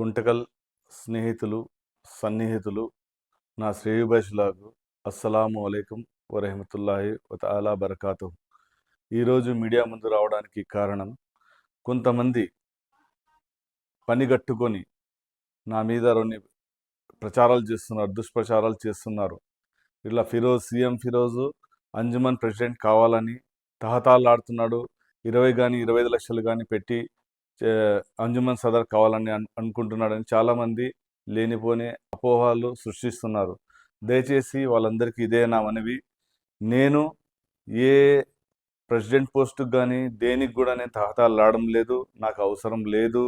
గుంటకల్ స్నేహితులు, సన్నిహితులు, నా శ్రేయోభిలాషులకు అస్సలాము అలైకుం వరహమతుల్లాహి వతఆలా బరకాతుహు. ఈరోజు మీడియా ముందు రావడానికి కారణం, కొంతమంది పనిగట్టుకొని నా మీద ప్రచారాలు చేస్తున్నారు, దుష్ప్రచారాలు చేస్తున్నారు. ఇట్లా సీఎం ఫిరోజు అంజుమన్ ప్రెసిడెంట్ కావాలని తహతాలాడుతున్నాడు. 20 కానీ 25 లక్షలు కానీ పెట్టి అంజుమన్ సదర్ కావాలని అనుకుంటున్నాడని చాలామంది లేనిపోని అపోహలు సృష్టిస్తున్నారు. దయచేసి వాళ్ళందరికీ ఇదే నా మనవి. నేను ఏ ప్రెసిడెంట్ పోస్టుకు కానీ దేనికి కూడా నేను తహతాలాడడం లేదు. నాకు అవసరం లేదు.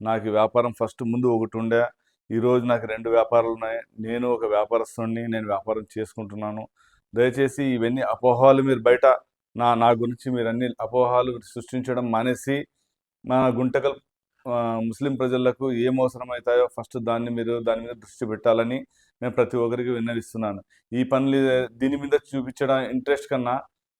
నాకు వ్యాపారం ఫస్ట్ ముందు ఒకటి ఉండే, ఈరోజు నాకు 2 వ్యాపారాలు ఉన్నాయి. నేను ఒక వ్యాపారస్తుడిని, నేను వ్యాపారం చేసుకుంటున్నాను. దయచేసి ఇవన్నీ అపోహలు మీరు బయట నా గురించి మీరు అన్ని అపోహలు సృష్టించడం మానేసి, మన గుంటకల్ ముస్లిం ప్రజలకు ఏం అవసరం అవుతాయో ఫస్ట్ దాని మీద దృష్టి పెట్టాలని నేను ప్రతి ఒక్కరికి విన్నవిస్తున్నాను. ఈ పనులు దీని మీద చూపించడం ఇంట్రెస్ట్ కన్నా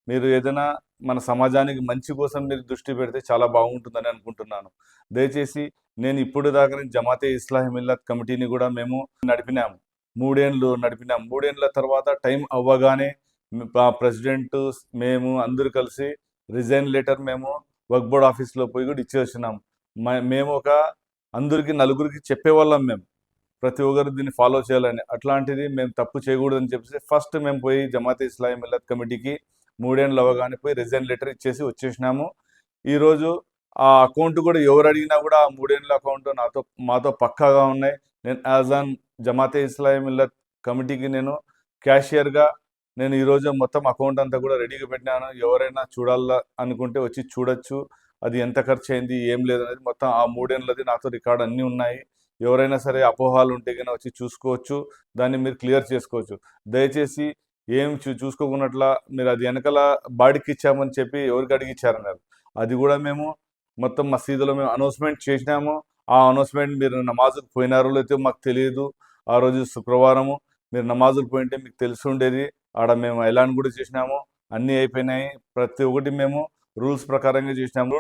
మీరు ఏదైనా మన సమాజానికి మంచి కోసం మీరు దృష్టి పెడితే చాలా బాగుంటుందని అనుకుంటున్నాను. దయచేసి నేను ఇప్పుడు దాకా జమాతే ఇస్లాహీ మిల్లత్ కమిటీని కూడా మేము నడిపినాము. 3 ఏళ్ళు నడిపినాం. 3 ఏళ్ళ తర్వాత టైం అవ్వగానే ప్రెసిడెంట్ మేము అందరూ కలిసి రిజైన్ లెటర్ మేము వర్క్ బోర్డ్ ఆఫీస్లో పోయి కూడా ఇచ్చేసినాం. మేము ఒక అందరికి నలుగురికి చెప్పేవాళ్ళం, మేము ప్రతి ఒక్కరు దీన్ని ఫాలో చేయాలని. అట్లాంటిది మేము తప్పు చేయకూడదని చెప్పేసి ఫస్ట్ మేము పోయి జమాతే ఇస్లాహీ మిల్లత్ కమిటీకి 3 ఏళ్ళు అవ్వగానే పోయి రిజైన్ లెటర్ ఇచ్చేసి వచ్చేసినాము. ఈరోజు ఆ అకౌంట్ కూడా ఎవరు అడిగినా కూడా ఆ 3 ఏళ్ళ అకౌంట్ మాతో పక్కాగా ఉన్నాయి. నేను యాజ్ ఆన్ జమాతే ఇస్లాహీ మిల్లత్ కమిటీకి నేను క్యాషియర్గా నేను ఈరోజు మొత్తం అకౌంట్ అంతా కూడా రెడీగా పెట్టినాను. ఎవరైనా చూడాలా అనుకుంటే వచ్చి చూడొచ్చు. అది ఎంత ఖర్చు అయింది, ఏం లేదనేది మొత్తం ఆ 3 ఏళ్ళది నాతో రికార్డ్ అన్నీ ఉన్నాయి. ఎవరైనా సరే అపోహాలు ఉంటే కన్నా వచ్చి చూసుకోవచ్చు, దాన్ని మీరు క్లియర్ చేసుకోవచ్చు. దయచేసి ఏం చూసుకోకున్నట్లా మీరు అది వెనకాల బాడీకి ఇచ్చామని చెప్పి ఎవరికి అడిగిచ్చారన్నారు. అది కూడా మేము మొత్తం మసీదులో మేము అనౌన్స్మెంట్ చేసినాము. ఆ అనౌన్స్మెంట్ మీరు నమాజుకు పోయినారో లేదో మాకు తెలియదు. ఆ రోజు శుక్రవారము మీరు నమాజుకు పోయింటే మీకు తెలిసి ఉండేది. ఆడ మేము ఎలాన్ కూడా చేసినాము, అన్నీ అయిపోయినాయి. ప్రతి ఒక్కటి మేము రూల్స్ ప్రకారంగా చేసినాము.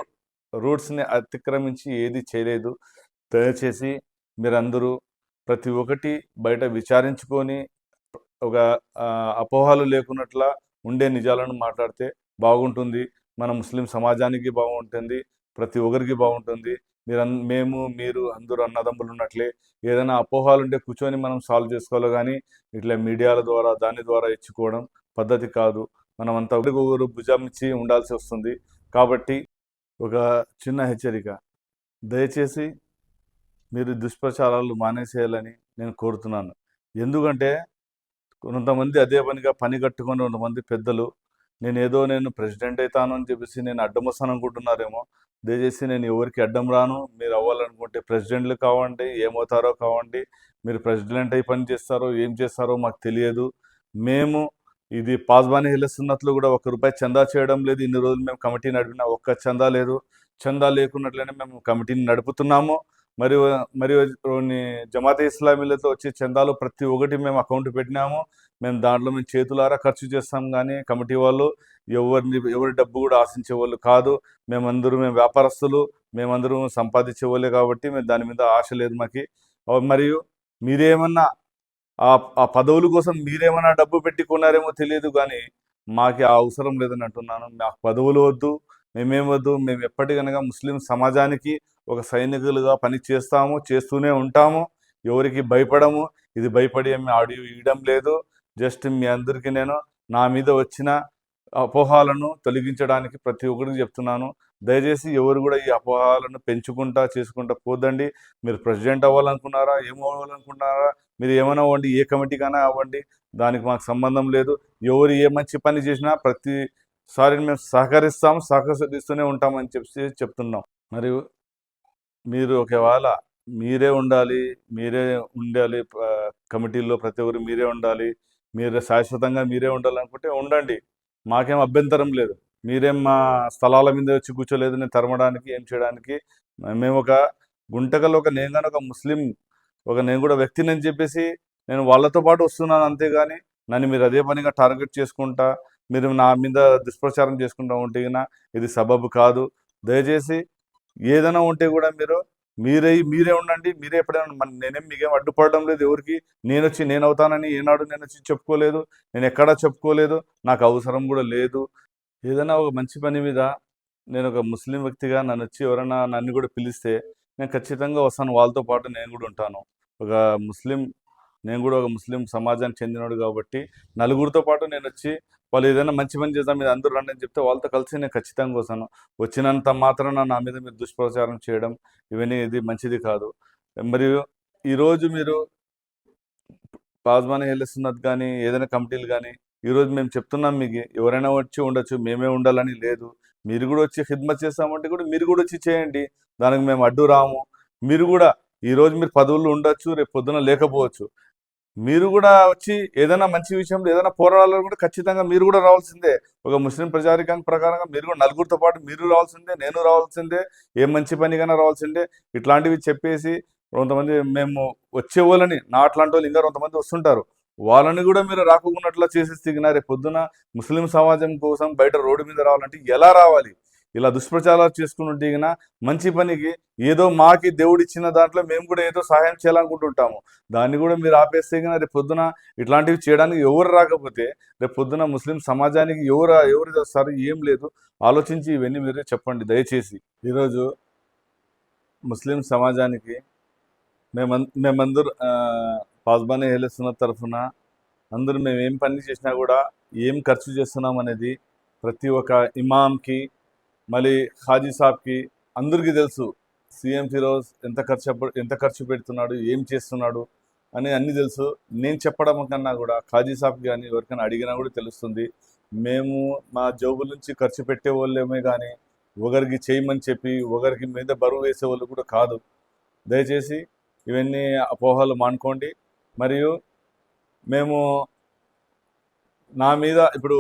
రూల్స్ని అతిక్రమించి ఏది చేయలేదు. దయచేసి మీరందరూ ప్రతి ఒక్కటి బయట విచారించుకొని ఒక అపోహలు లేకున్నట్లా ఉండే నిజాలను మాట్లాడితే బాగుంటుంది. మన ముస్లిం సమాజానికి బాగుంటుంది, ప్రతి ఒక్కరికి బాగుంటుంది. మీరు అందరూ అన్నదమ్ములు ఉన్నట్లే. ఏదైనా అపోహాలు ఉంటే కూర్చొని మనం సాల్వ్ చేసుకోవాలి, కానీ ఇట్లా మీడియాల ద్వారా దాని ద్వారా ఇచ్చుకోవడం పద్ధతి కాదు. మనం అంతా ఒకరు భుజం ఇచ్చి ఉండాల్సి వస్తుంది. కాబట్టి ఒక చిన్న హెచ్చరిక, దయచేసి మీరు దుష్ప్రచారాలు మానేసేయాలని నేను కోరుతున్నాను. ఎందుకంటే కొంతమంది అదే పనిగా పని కట్టుకొని కొంతమంది పెద్దలు నేను ప్రెసిడెంట్ అవుతాను అని చెప్పేసి నేను అడ్డం వస్తాను అనుకుంటున్నారేమో. దయచేసి నేను ఎవరికి అడ్డం రాను. మీరు అవ్వాలనుకుంటే ప్రెసిడెంట్లు కావండి, ఏమవుతారో కావండి. మీరు ప్రెసిడెంట్ అయి పని చేస్తారో ఏం చేస్తారో మాకు తెలియదు. మేము ఇది పాస్బానీ హిల్లసున్నట్లు కూడా ₹1 చందా చేయడం లేదు. ఇన్ని రోజులు మేము కమిటీ నడిపినా ఒక్క చందా లేదు. చందా లేకున్నట్లయినా మేము కమిటీని నడుపుతున్నాము. మరియు జమాతే ఇస్లామీలతో వచ్చే చందాలు ప్రతి ఒక్కటి మేము అకౌంట్ పెట్టినాము. మేము దాంట్లో మేము చేతులారా ఖర్చు చేస్తాం, కానీ కమిటీ వాళ్ళు ఎవరి డబ్బు కూడా ఆశించే వాళ్ళు కాదు. మేము వ్యాపారస్తులు, మేమందరం సంపాదించే వాళ్ళే కాబట్టి మేము దాని మీద ఆశ లేదు మాకు. మరియు మీరేమన్నా ఆ పదవుల కోసం మీరేమన్నా డబ్బు పెట్టి కొన్నారేమో తెలియదు, కానీ మాకు ఆ అవసరం లేదని అంటున్నాను. మాకు పదవులు వద్దు, మేమేం వద్దు. మేము ఎప్పటికనగా ముస్లిం సమాజానికి ఒక సైనికులుగా పని చేస్తూనే ఉంటాము. ఎవరికి భయపడము. ఇది భయపడి ఆడియో ఇవ్వడం లేదు. జస్ట్ మీ అందరికీ నేను నా మీద వచ్చిన అపోహాలను తొలగించడానికి ప్రతి ఒక్కరికి చెప్తున్నాను. దయచేసి ఎవరు కూడా ఈ అపోహాలను చేసుకుంటా పోదండి. మీరు ప్రెసిడెంట్ అవ్వాలనుకున్నారా, ఏమవ్వాలనుకున్నారా, మీరు ఏమైనా అవ్వండి, ఏ కమిటీకైనా అవ్వండి, దానికి మాకు సంబంధం లేదు. ఎవరు ఏ మంచి పని చేసినా ప్రతిసారి మేము సహకరిస్తూనే ఉంటామని చెప్తున్నాం. మరియు మీరు ఒకవేళ మీరే ఉండాలి కమిటీల్లో ప్రతి ఒక్కరు మీరే ఉండాలి, మీరు శాశ్వతంగా మీరే ఉండాలనుకుంటే ఉండండి, మాకేం అభ్యంతరం లేదు. మీరేం మా స్థలాల మీద వచ్చి కూర్చోలేదు నేను తరమడానికి, ఏం చేయడానికి. మేము ఒక గుంటకల్ నేను కూడా వ్యక్తిని అని చెప్పేసి నేను వాళ్ళతో పాటు వస్తున్నాను, అంతేగాని నన్ను మీరు అదే పనిగా టార్గెట్ చేసుకుంటా మీరు నా మీద దుష్ప్రచారం చేసుకుంటా ఉంటే ఇది సబబు కాదు. దయచేసి ఏదైనా ఉంటే కూడా మీరు మీరే ఉండండి, మీరే ఎప్పుడైనా నేనేం మీకేం అడ్డుపడడం లేదు ఎవరికి. నేను అవుతానని ఏనాడు నేను వచ్చి చెప్పుకోలేదు, నేను ఎక్కడా చెప్పుకోలేదు, నాకు అవసరం కూడా లేదు. ఏదైనా ఒక మంచి పని మీద నేను ఒక ముస్లిం వ్యక్తిగా ఎవరైనా నన్ను కూడా పిలిస్తే నేను ఖచ్చితంగా వస్తాను, వాళ్ళతో పాటు నేను కూడా ఉంటాను. ఒక ముస్లిం నేను కూడా ఒక ముస్లిం సమాజానికి చెందినవాడు కాబట్టి నలుగురితో పాటు నేను వచ్చి వాళ్ళు ఏదైనా మంచి పని చేద్దాం, మీరు అందరూ రండి అని చెప్తే వాళ్ళతో కలిసి నేను ఖచ్చితంగా వస్తాను. వచ్చినంత మాత్రాన నా మీద మీరు దుష్ప్రచారం చేయడం ఇవన్నీ ఇది మంచిది కాదు. మరియు ఈరోజు మీరు పాజ్మాని హెల్స్తున్నది కానీ ఏదైనా కమిటీలు కానీ ఈరోజు మేము చెప్తున్నాం, మీకు ఎవరైనా వచ్చి ఉండొచ్చు, మేమే ఉండాలని లేదు. మీరు కూడా వచ్చి ఖిద్మత్ చేస్తామంటే కూడా మీరు కూడా వచ్చి చేయండి, దానికి మేము అడ్డు రాము. మీరు కూడా ఈరోజు మీరు పదవుల్లో ఉండొచ్చు, రేపు పొద్దున లేకపోవచ్చు. మీరు కూడా వచ్చి ఏదైనా మంచి విషయంలో ఏదైనా పోరాడాలో కూడా ఖచ్చితంగా మీరు కూడా రావాల్సిందే. ఒక ముస్లిం ప్రజారికాంగ ప్రకారంగా మీరు కూడా నలుగురితో పాటు మీరు రావాల్సిందే, నేను రావాల్సిందే, ఏ మంచి పనికైనా రావాల్సిందే. ఇట్లాంటివి చెప్పేసి కొంతమంది మేము వచ్చేవాళ్ళని నా అట్లాంటి వాళ్ళు ఇంకా కొంతమంది వస్తుంటారు, వాళ్ళని కూడా మీరు రాకున్నట్లా చేసేసి రేపు పొద్దున ముస్లిం సమాజం కోసం బయట రోడ్డు మీద రావాలంటే ఎలా రావాలి? ఇలా దుష్ప్రచారాలు చేసుకుని మంచి పనికి ఏదో మాకి దేవుడు ఇచ్చిన దాంట్లో మేము కూడా ఏదో సహాయం చేయాలనుకుంటుంటాము, దాన్ని కూడా మీరు ఆపేస్తే రేపు పొద్దున ఇట్లాంటివి చేయడానికి ఎవరు రాకపోతే రేపు పొద్దున ముస్లిం సమాజానికి ఎవరు చేస్తారు? ఏం లేదు, ఆలోచించి ఇవన్నీ మీరు చెప్పండి దయచేసి. ఈరోజు ముస్లిం సమాజానికి మేమందరూ పాజ్మాని హెల్స్తున్నది తరఫున అందరూ మేము ఏం పని చేసినా కూడా ఏం ఖర్చు చేస్తున్నాం అనేది ప్రతి ఒక్క ఇమాంకి మళ్ళీ ఖాజీ సాబ్కి అందరికీ తెలుసు. సీఎం ఫిరోజ్ ఎంత ఖర్చు పెడుతున్నాడు, ఏం చేస్తున్నాడు అని అన్నీ తెలుసు. నేను చెప్పడం కన్నా కూడా ఖాజీ సాబ్కి కానీ ఎవరికైనా అడిగినా కూడా తెలుస్తుంది. మేము మా జోబుల నుంచి ఖర్చు పెట్టే వాళ్ళేమే కానీ ఒకరికి చేయమని చెప్పి ఒకరికి మీద బరువు వేసే వాళ్ళు కూడా కాదు. దయచేసి ఇవన్నీ అపోహలు మానుకోండి. మరియు మేము నా మీద ఇప్పుడు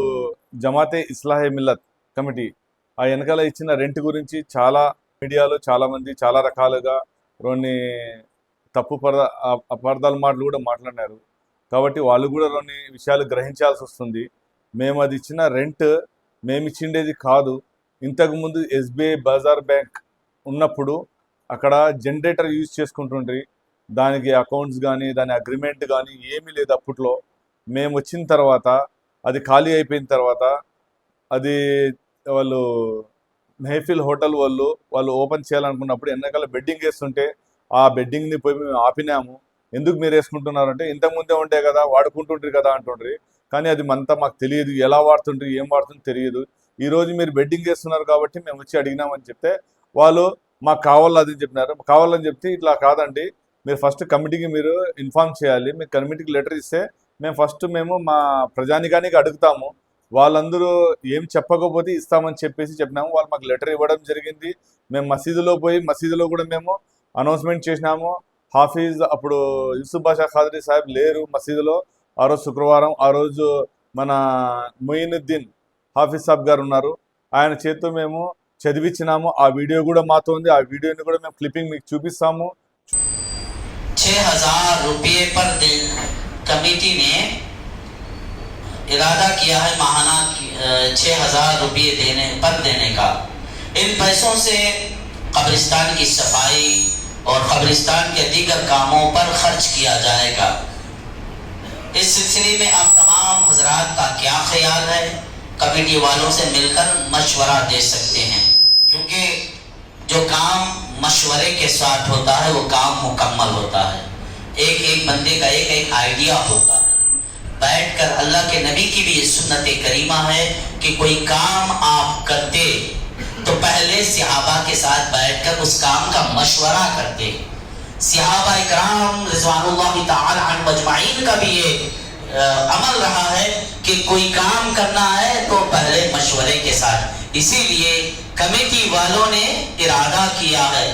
జమాతే ఇస్లాహే మిల్లత్ కమిటీ ఆ వెనకాల ఇచ్చిన రెంట్ గురించి చాలా మీడియాలో చాలామంది చాలా రకాలుగా కొన్ని అపార్థాల మాటలు కూడా మాట్లాడినారు. కాబట్టి వాళ్ళు కూడా కొన్ని విషయాలు గ్రహించాల్సి వస్తుంది. మేము అది ఇచ్చిన రెంట్ మేము ఇచ్చిండేది కాదు. ఇంతకుముందు ఎస్బీఐ బజార్ బ్యాంక్ ఉన్నప్పుడు అక్కడ జనరేటర్ యూజ్ చేసుకుంటుండ్రి, దానికి అకౌంట్స్ కానీ దాని అగ్రిమెంట్ కానీ ఏమీ లేదు అప్పట్లో. మేము వచ్చిన తర్వాత అది ఖాళీ అయిపోయిన తర్వాత అది వాళ్ళు మెహఫిల్ హోటల్ వాళ్ళు ఓపెన్ చేయాలనుకున్నప్పుడు వెనకాల బెడ్డింగ్ వేస్తుంటే ఆ బెడ్డింగ్ని పోయి మేము ఆపినాము. ఎందుకు మీరు వేసుకుంటున్నారంటే ఇంతకుముందే ఉంటే కదా వాడుకుంటుండ్రి కదా అంటుండ్రి, కానీ అది అంతా మాకు తెలియదు, ఎలా వాడుతుండ్రి ఏం వాడుతుందో తెలియదు. ఈరోజు మీరు బెడ్డింగ్ వేస్తున్నారు కాబట్టి మేము వచ్చి అడిగినామని చెప్తే వాళ్ళు మాకు కావాలని చెప్పినారు. కావాలని చెప్తే ఇట్లా కాదండి, మీరు ఫస్ట్ కమిటీకి మీరు ఇన్ఫార్మ్ చేయాలి, మీరు కమిటీకి లెటర్ ఇస్తే మేము మా ప్రజానికానికి అడుగుతాము, వాళ్ళందరూ ఏం చెప్పకపోతే ఇస్తామని చెప్పినాము. వాళ్ళు మాకు లెటర్ ఇవ్వడం జరిగింది. మేము మసీదులో కూడా మేము అనౌన్స్మెంట్ చేసినాము. హాఫీజ్ అప్పుడు యూసుఫ్ బాషా ఖాదరీ సాహెబ్ లేరు మసీదులో ఆ రోజు శుక్రవారం. ఆ రోజు మన మొయినుద్దీన్ హాఫీజ్ సాబ్ గారు ఉన్నారు, ఆయన చేతితో మేము చదివించినాము. ఆ వీడియో కూడా మాతో ఉంది, ఆ వీడియోని కూడా మేము క్లిప్పింగ్ మీకు చూపిస్తాము. 6000 रुपये पर दिन कमेटी ने इरादा किया है माहाना 6000 रुपये देने का। इन पैसों से कब्रिस्तान की सफाई और कब्रिस्तान के दीगर कामों पर खर्च किया जाएगा। इस सिलसिले में आप तमाम हजरात का क्या ख्याल है? कमेटी वालों से मिलकर मशवरा दे सकते हैं, क्योंकि जो काम मशवरे के साथ होता है वो काम मुकम्मल होता है। एक बंदे का एक आइडिया होता है। बैठकर अल्लाह के नबी की भी ये सुन्नत करीमा है कि कोई काम आप करते तो पहले सहाबा के साथ बैठकर उस काम का मशवरा करते। सहाबा इकराम रिज़वानुल्लाह तआला अन्हुम अजमाइन का भी ये अमल रहा है कि कोई काम करना है तो पहले मशवरे के साथ। इसीलिए कमेटी वालों ने इरादा किया है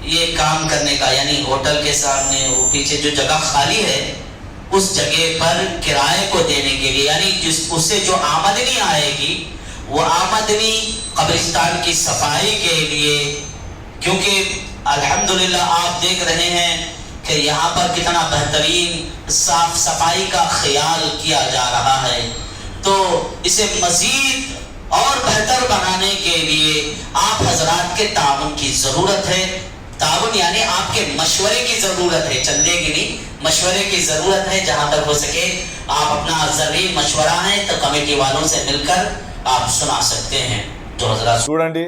ये काम करने का, यानी होटल के सामने वो पीछे जो जगह खाली है उस जगह पर किराए को देने के लिए, यानी उससे जो आमदनी आएगी वो आमदनी कब्रिस्तान की सफाई के लिए। क्योंकि अल्हम्दुलिल्लाह आप देख रहे हैं कि यहाँ पर कितना बेहतरीन साफ सफाई का ख्याल किया जा रहा है, तो इसे मजीद और बेहतर बनाने के लिए आप हजरात के ताउन की ज़रूरत है। ताउन यानी आपके मशवरे की जरूरत है, चंदे की नहीं, मशवरे की जरूरत है। जहां तक हो सके आप अपना जरूरी मशवरा है तो कमेटी वालों से मिलकर आप सुना सकते हैं। जो हजरात చూడండి,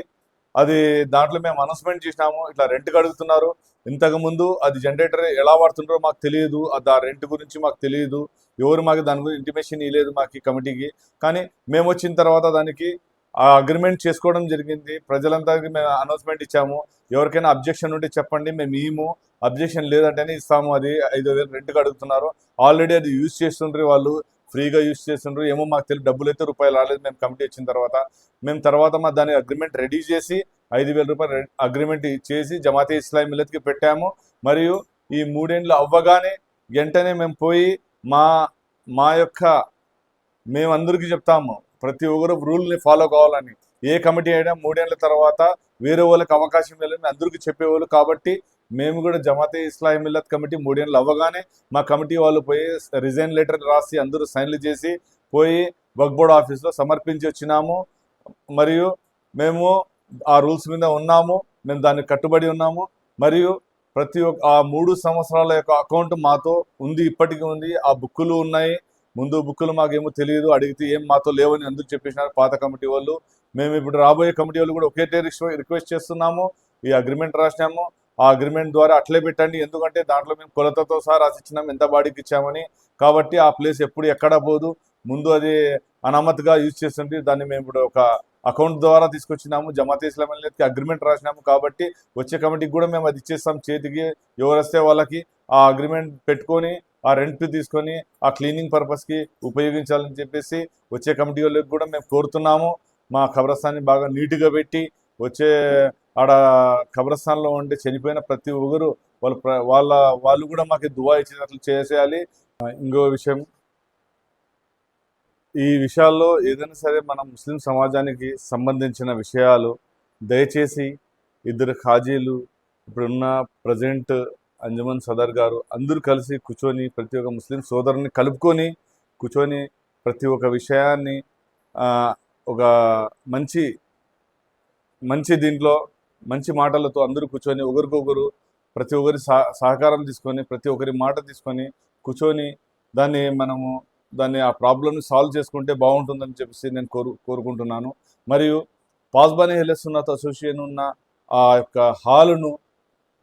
అది దాంట్లో మేము అనౌన్స్మెంట్ చేసినాము, ఇట్లా రెంట్కి అడుగుతున్నారు. ఇంతకు ముందు అది జనరేటర్ ఎలా వాడుతుంటారో మాకు తెలియదు, అది ఆ రెంట్ గురించి మాకు తెలియదు, ఎవరు మాకు దాని గురించి ఇంటిమేషన్ ఇవ్వలేదు మాకు ఈ కమిటీకి. కానీ మేము వచ్చిన తర్వాత దానికి ఆ అగ్రిమెంట్ చేసుకోవడం జరిగింది. ప్రజలంతా మేము అనౌన్స్మెంట్ ఇచ్చాము, ఎవరికైనా అబ్జెక్షన్ ఉంటే చెప్పండి, మేము ఇయ్యము, అబ్జెక్షన్ లేదంటేనే ఇస్తాము. అది 5,000 రెంట్కి అడుగుతున్నారు. ఆల్రెడీ అది యూజ్ చేస్తుండ్రు, వాళ్ళు ఫ్రీగా యూజ్ చేస్తుండ్రు. ఏమో మాకు తెలియదు, డబ్బులు అయితే రూపాయలు రాలేదు మేము కమిటీ వచ్చిన తర్వాత. మేము తర్వాత మా దాని అగ్రిమెంట్ రెడీ చేసి 5,000 రూపాయలు అగ్రిమెంట్ చేసి జమాతే ఇస్లామీ మిల్లత్కి పెట్టాము. మరియు ఈ 3 ఏళ్ళు అవ్వగానే వెంటనే మేము పోయి మా మా యొక్క మేము అందరికీ చెప్తాము, ప్రతి ఒక్కరు రూల్ని ఫాలో కావాలని. ఏ కమిటీ అయినా 3 ఏళ్ళ తర్వాత వేరే వాళ్ళకి అవకాశం ఇవ్వాలని అందరికీ చెప్పేవాళ్ళు. కాబట్టి మేము కూడా జమాతే ఇస్లామీ మిల్లత్ కమిటీ 3 ఏళ్ళు అవ్వగానే మా కమిటీ వాళ్ళు పోయి రిజైన్ లెటర్ రాసి అందరూ సైన్లు చేసి పోయి వక్ఫ్ బోర్డ్ ఆఫీస్లో సమర్పించి వచ్చినాము. మరియు మేము ఆ రూల్స్ మీద ఉన్నాము, మేము దానికి కట్టుబడి ఉన్నాము. మరియు ప్రతి ఒక్క ఆ 3 సంవత్సరాల యొక్క అకౌంట్ మాతో ఉంది, ఇప్పటికీ ఉంది. ఆ బుక్కులు ఉన్నాయి, ముందు బుక్కులు మాకేమో తెలియదు, అడిగితే ఏం మాతో లేవని అందుకు చెప్పేసినారు పాత కమిటీ వాళ్ళు. మేము ఇప్పుడు రాబోయే కమిటీ వాళ్ళు కూడా ఒకే రిక్వెస్ట్ చేస్తున్నాము, ఈ అగ్రిమెంట్ రాసినాము, ఆ అగ్రిమెంట్ ద్వారా అట్లే పెట్టండి. ఎందుకంటే దాంట్లో మేము కొలతతో సహా రాసిచ్చినాము ఎంత బాడీకి ఇచ్చామని. కాబట్టి ఆ ప్లేస్ ఎప్పుడు ఎక్కడ పోదు, ముందు అది అనామత్గా యూజ్ చేస్తుంటే దాన్ని మేము ఇప్పుడు ఒక అకౌంట్ ద్వారా తీసుకొచ్చినాము, జమాతే ఇస్లామీ మిల్లత్కి అగ్రిమెంట్ రాసినాము. కాబట్టి వచ్చే కమిటీకి కూడా మేము అది ఇచ్చేస్తాం చేతికి, ఎవరు వస్తే వాళ్ళకి ఆ అగ్రిమెంట్ పెట్టుకొని ఆ రెంట్ తీసుకొని ఆ క్లీనింగ్ పర్పస్కి ఉపయోగించాలని చెప్పేసి వచ్చే కమిటీ వాళ్ళకి కూడా మేము కోరుతున్నాము. మా ఖబరస్థాన్ని బాగా నీట్గా పెట్టి వచ్చే ఆడ ఖబరస్థాన్లో ఉండి చనిపోయిన ప్రతి ఒక్కరు వాళ్ళు కూడా మాకు దువా ఇచ్చినట్లు చేసేయాలి. ఇంకో విషయం, ఈ విషయాల్లో ఏదైనా సరే మన ముస్లిం సమాజానికి సంబంధించిన విషయాలు దయచేసి ఇద్దరు ఖాజీలు, ఇప్పుడున్న ప్రజెంట్ అంజుమన్ సదర్ గారు అందరూ కలిసి కూర్చొని ప్రతి ఒక్క ముస్లిం సోదరుని కలుపుకొని కూర్చొని ప్రతి ఒక్క విషయాన్ని ఒక మంచి మంచి దీంట్లో మంచి మాటలతో అందరూ కూర్చొని ఒకరికొకరు ప్రతి ఒక్కరి సహకారం తీసుకొని ప్రతి ఒక్కరి మాట తీసుకొని కూర్చొని దాన్ని ఆ ప్రాబ్లమ్ని సాల్వ్ చేసుకుంటే బాగుంటుందని చెప్పేసి నేను కోరుకుంటున్నాను. మరియు పాస్బానీ అహ్లే సున్నత్ అసోసియేషన్ ఉన్న ఆ యొక్క హాలును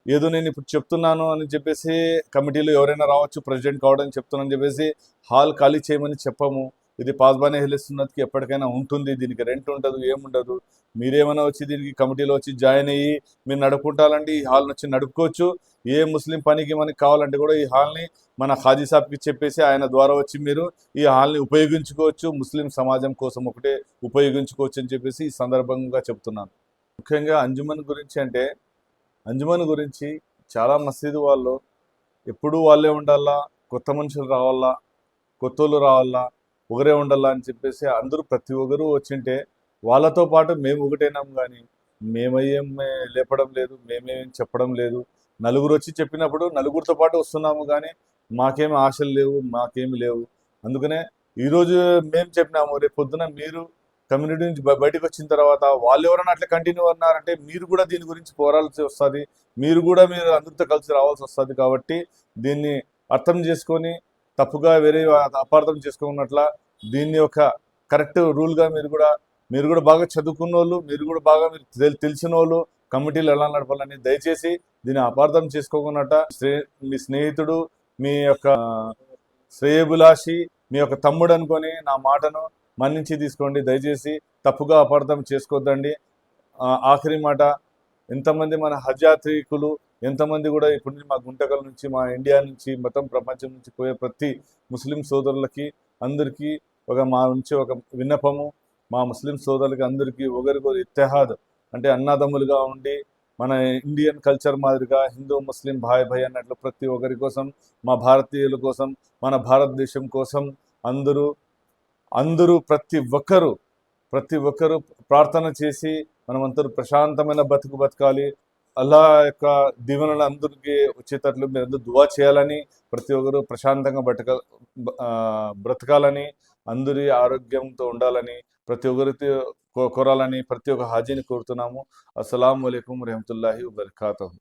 ఏదో నేను ఇప్పుడు చెప్తున్నాను అని చెప్పేసి కమిటీలో ఎవరైనా రావచ్చు, ప్రెసిడెంట్ కావడానికి చెప్తున్నాను చెప్పేసి హాల్ ఖాళీ చేయమని చెప్పము. ఇది పాస్బానీ అహ్లే సున్నత్కి ఎప్పటికైనా ఉంటుంది, దీనికి రెంట్ ఉండదు, ఏముండదు. మీరేమైనా వచ్చి దీనికి కమిటీలో వచ్చి జాయిన్ అయ్యి మీరు నడుపుకుంటారండి, ఈ హాల్ని వచ్చి నడుపుకోవచ్చు. ఏ ముస్లిం పనికి మనకి కావాలంటే కూడా ఈ హాల్ని మన హాజీ సాబ్కి చెప్పేసి ఆయన ద్వారా వచ్చి మీరు ఈ హాల్ని ఉపయోగించుకోవచ్చు, ముస్లిం సమాజం కోసం ఒకటే ఉపయోగించుకోవచ్చు అని చెప్పేసి ఈ సందర్భంగా చెప్తున్నాను. ముఖ్యంగా అంజుమన్ గురించి చాలా మసీదు వాళ్ళు ఎప్పుడూ వాళ్ళే ఉండాలా, కొత్త మనుషులు రావాలా, కొత్తోళ్ళు రావాలా, ఒకరే ఉండాలా అని చెప్పేసి అందరూ ప్రతి ఒక్కరూ వచ్చింటే వాళ్ళతో పాటు మేము ఒకటేనాం. కానీ మేమేం లేపడం లేదు, మేమేం చెప్పడం లేదు. నలుగురు వచ్చి చెప్పినప్పుడు నలుగురితో పాటు వస్తున్నాము, కానీ మాకేమి ఆశలు లేవు, మాకేమి లేవు. అందుకనే ఈరోజు మేము చెప్పినాము, రేపు పొద్దున మీరు కమ్యూనిటీ నుంచి బయటకు వచ్చిన తర్వాత వాళ్ళు ఎవరైనా అట్లా కంటిన్యూ అన్నారంటే మీరు కూడా దీని గురించి పోరాడాల్సి వస్తుంది, మీరు అందరితో కలిసి రావాల్సి వస్తుంది. కాబట్టి దీన్ని అర్థం చేసుకొని తప్పుగా వేరే అపార్థం చేసుకున్నట్ల దీన్ని ఒక కరెక్ట్ రూల్గా మీరు కూడా బాగా చదువుకున్న వాళ్ళు, మీరు కూడా బాగా తెలిసిన వాళ్ళు కమిటీలు ఎలా నడపాలని దయచేసి దీన్ని అపార్థం చేసుకోకున్నట్ట మీ స్నేహితుడు, మీ యొక్క శ్రేయభిలాషి, మీ యొక్క తమ్ముడు అనుకొని నా మాటను మన్నించి తీసుకోండి. దయచేసి తప్పుగా అపార్థం చేసుకోవద్దండి. ఆఖరి మాట, ఎంతమంది మన హజ్ యాత్రికులు ఎంతమంది కూడా ఇప్పుడు మా గుంటకల్ నుంచి, మా ఇండియా నుంచి, మొత్తం ప్రపంచం నుంచి పోయే ప్రతి ముస్లిం సోదరులకి అందరికీ మా నుంచి ఒక విన్నపము, మా ముస్లిం సోదరులకి అందరికీ ఒకరికొకరు ఇత్తెహాద్ అంటే అన్నదమ్ములుగా ఉండి మన ఇండియన్ కల్చర్ మాదిరిగా హిందూ ముస్లిం భాయ్ అన్నట్లు ప్రతి ఒక్కరి కోసం, మా భారతీయుల కోసం, మన భారతదేశం కోసం అందరూ ప్రతి ఒక్కరు ప్రార్థన చేసి మనమందరూ ప్రశాంతమైన బతకాలి. అల్లా యొక్క దీవెనలు అందరికీ వచ్చేటట్లు మీరు అందరూ దువా చేయాలని, ప్రతి ఒక్కరు ప్రశాంతంగా బ్రతకాలని, అందరి ఆరోగ్యంతో ఉండాలని ప్రతి ఒక్కరితో కోరాలని ప్రతి ఒక్క హాజీని కోరుతున్నాము. అస్సలాము అలైకుం వరహమతుల్లాహి వబరకాతుహు.